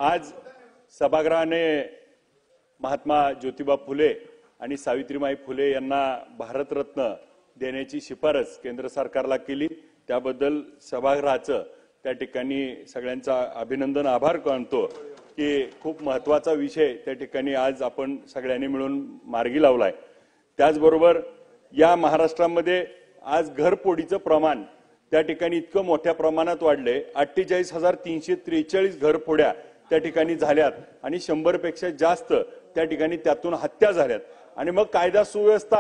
आज सभागृहाने महात्मा ज्योतिबा फुले आणि सावित्रीबाई फुले यांना भारतरत्न देण्याची शिफारस केंद्र सरकारला केली। त्याबद्दल सभागृहाचं त्या ठिकाणी सगळ्यांचा अभिनंदन आभार मानतो की खूप महत्त्वाचा विषय त्या ठिकाणी आज आपण सगळ्यांनी मिळून मार्गी लावलाय। त्याचबरोबर या महाराष्ट्रामध्ये आज घरफोडीचं प्रमाण त्या ठिकाणी इतकं मोठ्या प्रमाणात वाढले। 48,343 घरफोड्या त्या ठिकाणी झाल्यात आणि 100 पेक्षा जास्त त्या ठिकाणी त्यातून हत्या झाल्यात। आणि मग कायदा सुव्यवस्था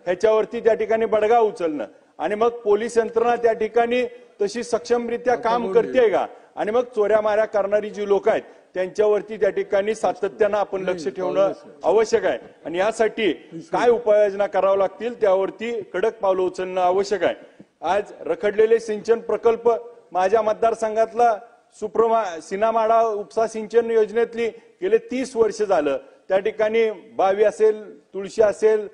ह्याच्यावरती त्या ठिकाणी बडगा उचलणं आणि मग पोलीस यंत्रणा त्या ठिकाणी तशी सक्षमरित्या काम करते का आणि मग चोऱ्या माऱ्या करणारी जी लोक आहेत त्यांच्यावरती त्या ठिकाणी सातत्याने आपण लक्ष ठेवणं आवश्यक आहे। आणि यासाठी काय उपाययोजना कराव्या लागतील त्यावरती कडक पावलं उचलणं आवश्यक आहे। आज रखडलेले सिंचन प्रकल्प माझ्या मतदारसंघातला सिनामाडा उपसा सिंचन योजनेतली गेले 30 वर्ष झालं त्या ठिकाणी बावी असेल, तुळशी असेल,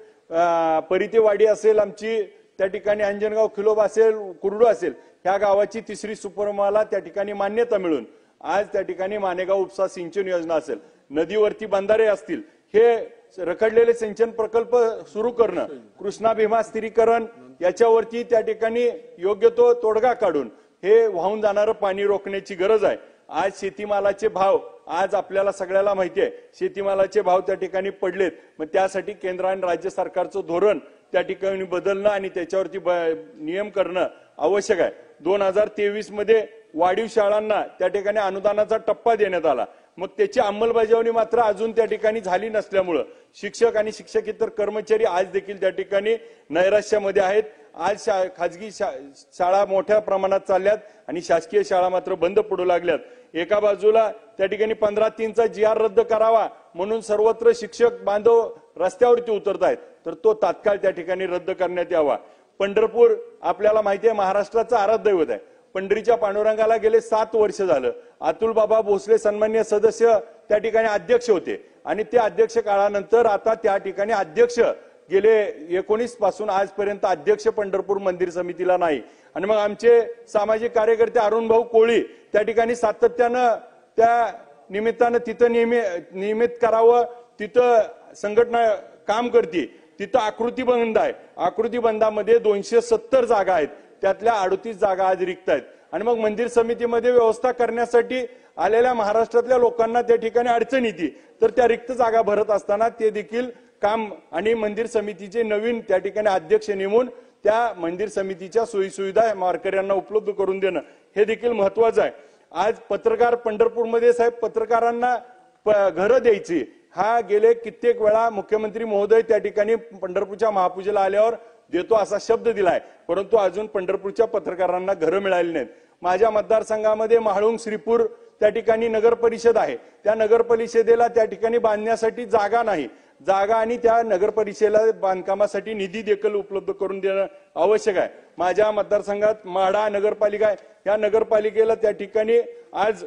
परितेवाडी असेल, आमची त्या ठिकाणी अंजनगाव खिलोबा असेल, कुर्डू असेल, ह्या गावाची तिसरी सुपरमाला त्या ठिकाणी मान्यता मिळून आज त्या ठिकाणी मानेगाव उपसा सिंचन योजना असेल, नदीवरती बंधारे असतील, हे रखडलेले सिंचन प्रकल्प सुरू करणं, कृष्णा भीमा स्थिरीकरण याच्यावरती त्या ठिकाणी योग्य तो तोडगा काढून हे वाहून जाणारं पाणी रोखण्याची गरज आहे। आज शेतीमालाचे भाव आज आपल्याला सगळ्याला माहिती आहे, शेतीमालाचे भाव त्या ठिकाणी पडलेत। मग त्यासाठी केंद्र आणि राज्य सरकारचं धोरण त्या ठिकाणी बदलणं आणि त्याच्यावरती नियम करणं आवश्यक आहे। 2023 मध्ये वाढीव शाळांना त्या ठिकाणी अनुदानाचा टप्पा देण्यात आला, मग त्याची अंमलबजावणी मात्र अजून त्या ठिकाणी झाली नसल्यामुळे शिक्षक आणि शिक्षकेतर कर्मचारी आज देखील त्या ठिकाणी नैराश्यामध्ये आहेत। आज खाजगी शाळा मोठ्या प्रमाणात चालल्यात आणि शासकीय शाळा मात्र बंद पडू लागल्यात। एका बाजूला त्या ठिकाणी 15/3चा GR रद्द करावा म्हणून सर्वत्र शिक्षक बांधव रस्त्यावरती उतरत आहेत, तर तो तात्काळ त्या ठिकाणी रद्द करण्यात यावा। पंढरपूर आपल्याला माहिती आहे महाराष्ट्राचं आराध्य दैवत आहे। पंढरीच्या पांडुरंगाला गेले 7 वर्ष झालं। अतुल बाबा भोसले सन्माननीय सदस्य त्या ठिकाणी अध्यक्ष होते आणि ते अध्यक्ष काळानंतर आता त्या ठिकाणी अध्यक्ष गेले 19 पासून आजपर्यंत अध्यक्ष पंढरपूर मंदिर समितीला नाही। आणि मग आमचे सामाजिक कार्यकर्ते अरुण भाऊ कोळी त्या ठिकाणी सातत्यानं त्या निमित्तानं तिथं नियमित करावं, तिथं संघटना काम करते, तिथं आकृती बंद आहे। आकृती बंदामध्ये 270 जागा आहेत, त्यातल्या 38 जागा आज रिक्त आहेत। आणि मग मंदिर समितीमध्ये व्यवस्था करण्यासाठी आलेल्या महाराष्ट्रातल्या लोकांना त्या ठिकाणी अडचण येते, तर त्या रिक्त जागा भरत असताना ते देखील काम आणि मंदिर समितीचे नवीन त्या ठिकाणी अध्यक्ष नेमून त्या मंदिर समितीच्या सोयीसुविधा वारकऱ्यांना उपलब्ध करून देणं हे देखील महत्वाचं आहे। आज पत्रकार पंढरपूरमध्ये साहेब पत्रकारांना घरं द्यायची हा गेले कित्येक वेळा मुख्यमंत्री महोदय त्या ठिकाणी पंढरपूरच्या महापूजेला आल्यावर देतो असा शब्द दिलाय, परंतु अजून पंढरपूरच्या पत्रकारांना घरं मिळाली नाहीत। माझ्या मतदारसंघामध्ये महाळुंग श्रीपूर त्या ठिकाणी नगर परिषद आहे, त्या नगर परिषदेला त्या ठिकाणी बांधण्यासाठी जागा नाही, जागा आणि त्या नगर परिषदेला बांधकामासाठी निधी देखील उपलब्ध करून देणं आवश्यक आहे। माझ्या मतदारसंघात माढा नगरपालिका आहे, या नगरपालिकेला त्या ठिकाणी आज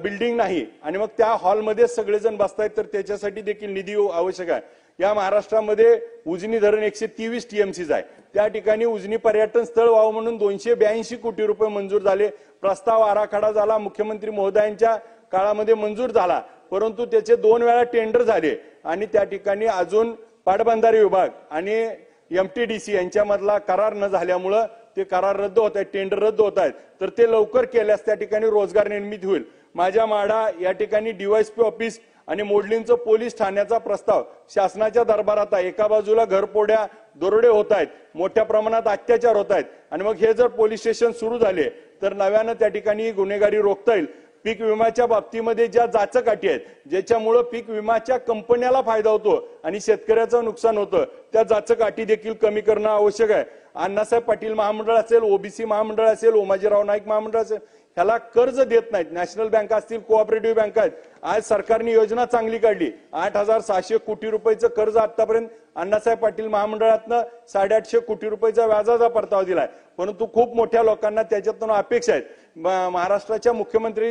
बिल्डिंग नाही आणि मग त्या हॉलमध्ये सगळेजण बसतायत, तर त्याच्यासाठी देखील निधी आवश्यक आहे। या महाराष्ट्रामध्ये उजनी धरण 123 TMCच आहे, त्या ठिकाणी उजनी पर्यटन स्थळ व्हावं म्हणून 282 कोटी रुपये मंजूर झाले। प्रस्ताव आराखडा झाला, मुख्यमंत्री महोदयांच्या काळामध्ये मंजूर झाला, परंतु त्याचे 2 वेळा टेंडर झाले आणि त्या ठिकाणी अजून पाटबंधारे विभाग आणि MTDC यांच्यामधला करार न झाल्यामुळे ते करार रद्द होत आहेत, टेंडर रद्द होत आहेत, तर ते लवकर केल्यास त्या ठिकाणी रोजगार निर्मिती होईल। माझ्या माढा या ठिकाणी DYSP ऑफिस आणि मोडलींचं पोलीस ठाण्याचा प्रस्ताव शासनाच्या दरबारात आहे। एका बाजूला घरफोड्या दरोडे होत आहेत, मोठ्या प्रमाणात अत्याचार होत आहेत आणि मग हे जर पोलीस स्टेशन सुरू झाले तर नव्यानं त्या ठिकाणी गुन्हेगारी रोखता येईल। पीक विम्याच्या बाबतीमध्ये ज्या जाचक-अटी आहेत ज्याच्यामुळे पीक विम्याच्या कंपन्याला फायदा होतो आणि शेतकऱ्याचं नुकसान होतं, त्या जाचक-अटी देखील कमी करणं आवश्यक आहे। अण्णासाहेब पाटील महामंडळ असेल, OBC महामंडळ असेल, ओमाजीराव नाईक महामंडळ असेल, ह्याला कर्ज देत नाहीत। नॅशनल बँक असतील, कोऑपरेटिव्ह बँक आहेत, आज सरकारने योजना चांगली काढली, 8,600 कोटी रुपयाचं कर्ज आतापर्यंत अण्णासाहेब पाटील महामंडळातनं 850 कोटी रुपयाचा व्याजाचा परतावा दिलाय, परंतु खूप मोठ्या लोकांना त्याच्यातून अपेक्षा आहेत। महाराष्ट्राच्या मुख्यमंत्री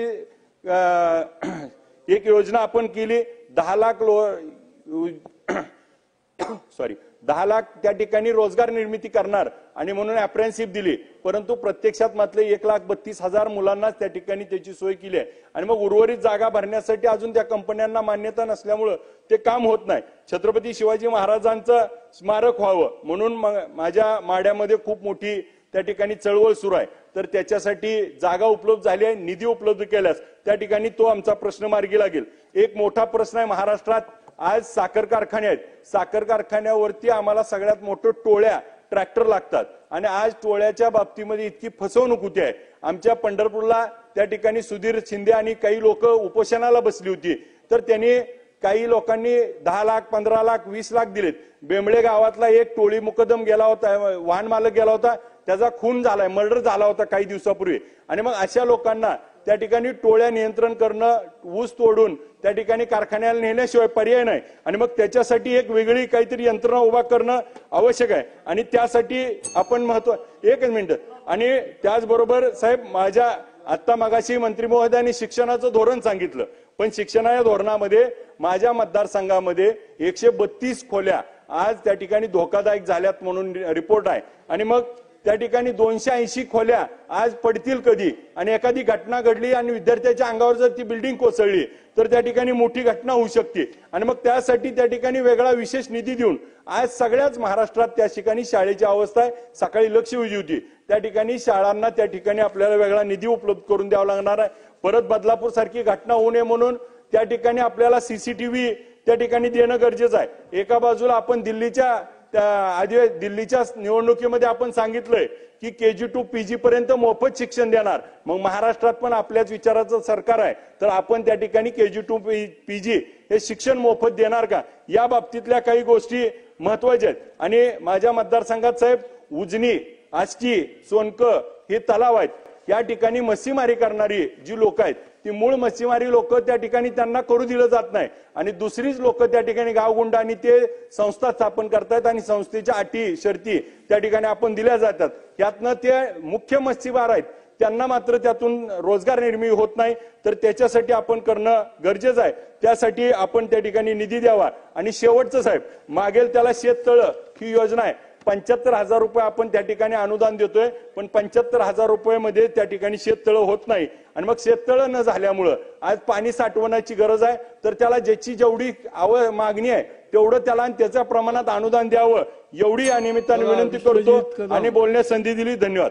एक योजना आपण केली, 10 लाख 10 लाख त्या ठिकाणी रोजगार निर्मिती करणार आणि म्हणून अप्रेंटिसशिप दिली, परंतु प्रत्यक्षात मात्र 1,32,000 मुलांनाच त्या ठिकाणी त्याची सोय केली आहे आणि मग उर्वरित जागा भरण्यासाठी अजून त्या कंपन्यांना मान्यता नसल्यामुळे ते काम होत नाही। छत्रपती शिवाजी महाराजांचं स्मारक व्हावं म्हणून माझ्या माड्यामध्ये खूप मोठी त्या ठिकाणी चळवळ सुरू आहे, तर त्याच्यासाठी जागा उपलब्ध झाली आहे, निधी उपलब्ध केल्यास त्या ठिकाणी तो आमचा प्रश्न मार्गी लागेल। एक मोठा प्रश्न आहे महाराष्ट्रात, आज साखर कारखाने आहेत, साखर कारखान्यावरती आम्हाला सगळ्यात मोठं टोळ्या ट्रॅक्टर लागतात आणि आज टोळ्याच्या बाबतीमध्ये इतकी फसवणूक होती आहे। आमच्या पंढरपूरला त्या ठिकाणी सुधीर शिंदे आणि काही लोक उपोषणाला बसली होती, तर त्यांनी काही लोकांनी 10 लाख 15 लाख 20 लाख दिलेत। बेंबळे गावातला एक टोळी मुकदम गेला होता, वाहन मालक गेला होता, त्याचा खून झालाय, मर्डर झाला होता काही दिवसापूर्वी आणि मग अशा लोकांना त्या ठिकाणी टोळ्या नियंत्रण करणं, ऊस तोडून त्या ठिकाणी कारखान्याला नेण्याशिवाय पर्याय नाही आणि मग त्याच्यासाठी एक वेगळी काहीतरी यंत्रणा उभा करणं आवश्यक आहे आणि त्यासाठी आपण एकच मिनिट आणि त्याचबरोबर साहेब माझ्या आता मगाशी मंत्री महोदयांनी शिक्षणाचं धोरण सांगितलं, पण शिक्षणाच्या धोरणामध्ये माझ्या मतदारसंघामध्ये 132 खोल्या आज त्या ठिकाणी धोकादायक झाल्यात म्हणून रिपोर्ट आहे आणि मग त्या ठिकाणी 280 खोल्या आज पडतील कधी आणि एखादी घटना घडली आणि विद्यार्थ्याच्या अंगावर जर ती बिल्डिंग कोसळली तर त्या ठिकाणी मोठी घटना होऊ शकते आणि मग त्यासाठी त्या ठिकाणी वेगळा विशेष निधी देऊन आज सगळ्याच महाराष्ट्रात त्या ठिकाणी शाळेची अवस्था आहे। सकाळी लक्षवेधी होती, त्या ठिकाणी शाळांना त्या ठिकाणी आपल्याला वेगळा निधी उपलब्ध करून द्यावा लागणार आहे। परत बदलापूर सारखी घटना होऊ नये म्हणून त्या ठिकाणी आपल्याला सीसीटीव्ही त्या ठिकाणी देणं गरजेचं आहे। एका बाजूला आपण दिल्लीच्या निवडणुकीमध्ये आपण सांगितलंय की KG to PG पर्यंत मोफत शिक्षण देणार, मग महाराष्ट्रात पण आपल्याच विचाराचं सरकार आहे, तर आपण त्या ठिकाणी KG to PG हे शिक्षण मोफत देणार का, या बाबतीतल्या काही गोष्टी महत्वाच्या आहेत। आणि माझ्या मतदारसंघात साहेब उजनी, आष्टी, सोनकं हे तलाव आहेत, या ठिकाणी मच्छीमारी करणारी जी लोक आहेत ती मूळ मच्छीमारी लोक त्या ठिकाणी त्यांना करू दिलं जात नाही आणि दुसरीच लोक त्या ठिकाणी गावगुंड आणि ते संस्था स्थापन करतात आणि संस्थेच्या अटी शर्ती त्या ठिकाणी आपण दिल्या जातात, यातनं ते मुख्य मच्छीमार आहेत त्यांना मात्र त्यातून रोजगार निर्मिती होत नाही, तर त्याच्यासाठी आपण करणं गरजेचं आहे। त्यासाठी आपण त्या ठिकाणी निधी द्यावा आणि शेवटचं साहेब मागेल त्याला शेततळ ही योजना आहे, 75,000 रुपये आपण त्या ठिकाणी अनुदान देतोय, पण 75,000 रुपये मध्ये त्या ठिकाणी शेततळ होत नाही आणि मग शेततळ न झाल्यामुळं आज पाणी साठवण्याची गरज आहे, तर त्याला ज्याची जेवढी मागणी आहे तेवढं त्याला आणि त्याच्या प्रमाणात अनुदान द्यावं एवढी या निमित्ताने विनंती करतो आणि बोलण्यास संधी दिली। धन्यवाद।